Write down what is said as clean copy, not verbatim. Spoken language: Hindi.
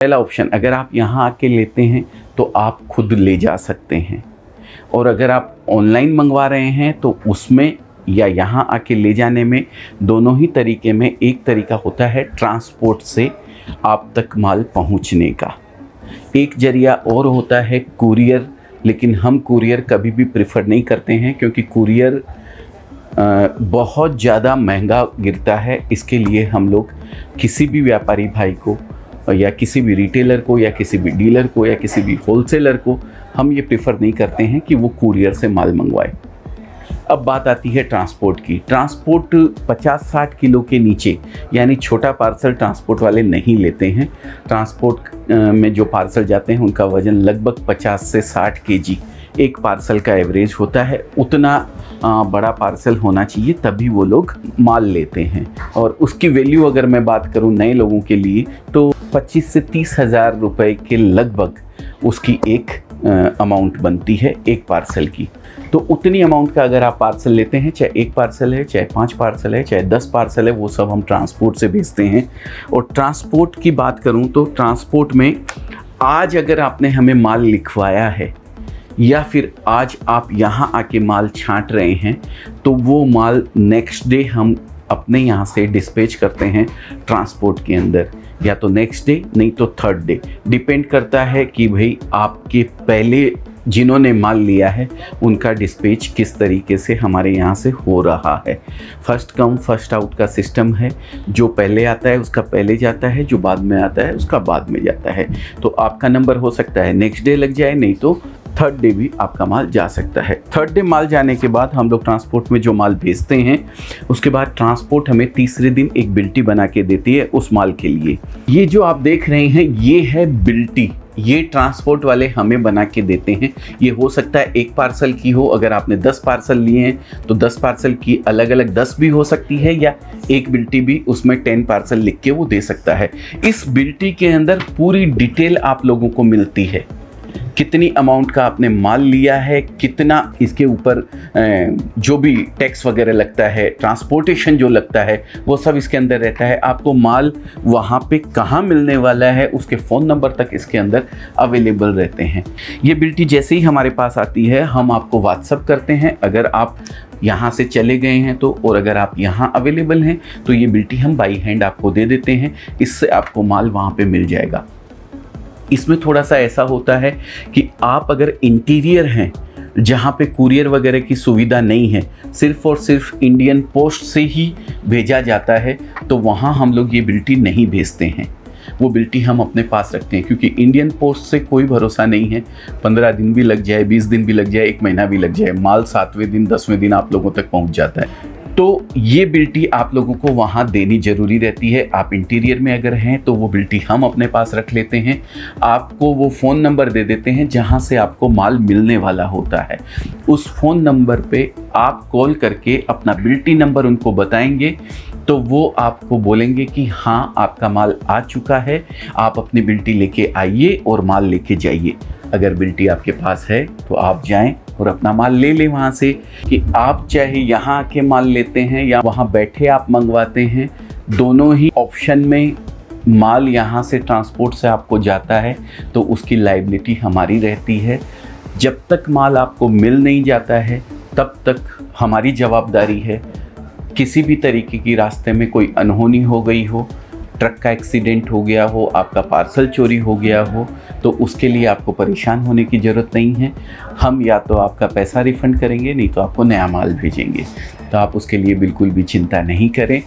पहला ऑप्शन, अगर आप यहाँ आके लेते हैं तो आप खुद ले जा सकते हैं, और अगर आप ऑनलाइन मंगवा रहे हैं तो उसमें या यहाँ आके ले जाने में, दोनों ही तरीके में एक तरीका होता है ट्रांसपोर्ट से आप तक माल पहुँचने का। एक जरिया और होता है कुरियर, लेकिन हम कुरियर कभी भी प्रेफर नहीं करते हैं क्योंकि कुरियर बहुत ज़्यादा महंगा गिरता है। इसके लिए हम लोग किसी भी व्यापारी भाई को या किसी भी रिटेलर को या किसी भी डीलर को या किसी भी होलसेलर को हम ये प्रेफर नहीं करते हैं कि वो कुरियर से माल मंगवाए। अब बात आती है ट्रांसपोर्ट की। ट्रांसपोर्ट 50-60 किलो के नीचे यानी छोटा पार्सल ट्रांसपोर्ट वाले नहीं लेते हैं। ट्रांसपोर्ट में जो पार्सल जाते हैं उनका वज़न लगभग 50 से 60 केजी एक पार्सल का एवरेज होता है। उतना बड़ा पार्सल होना चाहिए तभी वो लोग माल लेते हैं। और उसकी वैल्यू अगर मैं बात करूं नए लोगों के लिए तो 25 से 30 हज़ार रुपये के लगभग उसकी एक अमाउंट बनती है एक पार्सल की। तो उतनी अमाउंट का अगर आप पार्सल लेते हैं, चाहे एक पार्सल है, चाहे 5 पार्सल है, चाहे 10 पार्सल है, वो सब हम ट्रांसपोर्ट से भेजते हैं। और ट्रांसपोर्ट की बात करूं तो ट्रांसपोर्ट में आज अगर आपने हमें माल लिखवाया है या फिर आज आप यहाँ आके माल छांट रहे हैं तो वो माल नेक्स्ट डे हम अपने यहाँ से डिस्पैच करते हैं ट्रांसपोर्ट के अंदर, या तो नेक्स्ट डे नहीं तो थर्ड डे, डिपेंड करता है कि भाई आपके पहले जिन्होंने माल लिया है उनका डिस्पैच किस तरीके से हमारे यहाँ से हो रहा है। फर्स्ट कम फर्स्ट आउट का सिस्टम है, जो पहले आता है उसका पहले जाता है, जो बाद में आता है उसका बाद में जाता है। तो आपका नंबर हो सकता है नेक्स्ट डे लग जाए, नहीं तो थर्ड डे भी आपका माल जा सकता है। थर्ड डे माल जाने के बाद हम लोग ट्रांसपोर्ट में जो माल भेजते हैं उसके बाद ट्रांसपोर्ट हमें तीसरे दिन एक बिल्टी बना के देती है उस माल के लिए। ये जो आप देख रहे हैं ये है बिल्टी, ये ट्रांसपोर्ट वाले हमें बना के देते हैं। ये हो सकता है एक पार्सल की हो, अगर आपने 10 पार्सल लिए हैं तो 10 पार्सल की अलग अलग 10 भी हो सकती है, या एक बिल्टी भी उसमें 10 पार्सल लिख के वो दे सकता है। इस बिल्टी के अंदर पूरी डिटेल आप लोगों को मिलती है, कितनी अमाउंट का आपने माल लिया है, कितना इसके ऊपर जो भी टैक्स वगैरह लगता है, ट्रांसपोर्टेशन जो लगता है वो सब इसके अंदर रहता है। आपको माल वहाँ पे कहाँ मिलने वाला है उसके फ़ोन नंबर तक इसके अंदर अवेलेबल रहते हैं। ये बिल्टी जैसे ही हमारे पास आती है हम आपको व्हाट्सअप करते हैं, अगर आप यहाँ से चले गए हैं तो, और अगर आप यहाँ अवेलेबल हैं तो ये बिल्टी हम बाई हैंड आपको दे देते हैं, इससे आपको माल वहाँ पे मिल जाएगा। इसमें थोड़ा सा ऐसा होता है कि आप अगर इंटीरियर हैं जहाँ पे कुरियर वगैरह की सुविधा नहीं है, सिर्फ़ और सिर्फ इंडियन पोस्ट से ही भेजा जाता है, तो वहाँ हम लोग ये बिल्टी नहीं भेजते हैं। वो बिल्टी हम अपने पास रखते हैं क्योंकि इंडियन पोस्ट से कोई भरोसा नहीं है, 15 दिन भी लग जाए, 20 दिन भी लग जाए, 1 महीना भी लग जाए, माल 7वें दिन 10वें दिन आप लोगों तक पहुँच जाता है। तो ये बिल्टी आप लोगों को वहाँ देनी ज़रूरी रहती है। आप इंटीरियर में अगर हैं तो वो बिल्टी हम अपने पास रख लेते हैं, आपको वो फ़ोन नंबर दे देते हैं जहाँ से आपको माल मिलने वाला होता है। उस फ़ोन नंबर पे आप कॉल करके अपना बिल्टी नंबर उनको बताएंगे तो वो आपको बोलेंगे कि हाँ आपका माल आ चुका है, आप अपनी बिल्टी लेके आइए और माल लेके जाइए। अगर बिल्टी आपके पास है तो आप जाएं और अपना माल ले लें वहाँ से, कि आप चाहे यहाँ आके माल लेते हैं या वहाँ बैठे आप मंगवाते हैं, दोनों ही ऑप्शन में माल यहाँ से ट्रांसपोर्ट से आपको जाता है तो उसकी लायबिलिटी हमारी रहती है। जब तक माल आपको मिल नहीं जाता है तब तक हमारी जवाबदारी है। किसी भी तरीके की रास्ते में कोई अनहोनी हो गई हो, ट्रक का एक्सीडेंट हो गया हो, आपका पार्सल चोरी हो गया हो, तो उसके लिए आपको परेशान होने की ज़रूरत नहीं है। हम या तो आपका पैसा रिफ़ंड करेंगे, नहीं तो आपको नया माल भेजेंगे। तो आप उसके लिए बिल्कुल भी चिंता नहीं करें।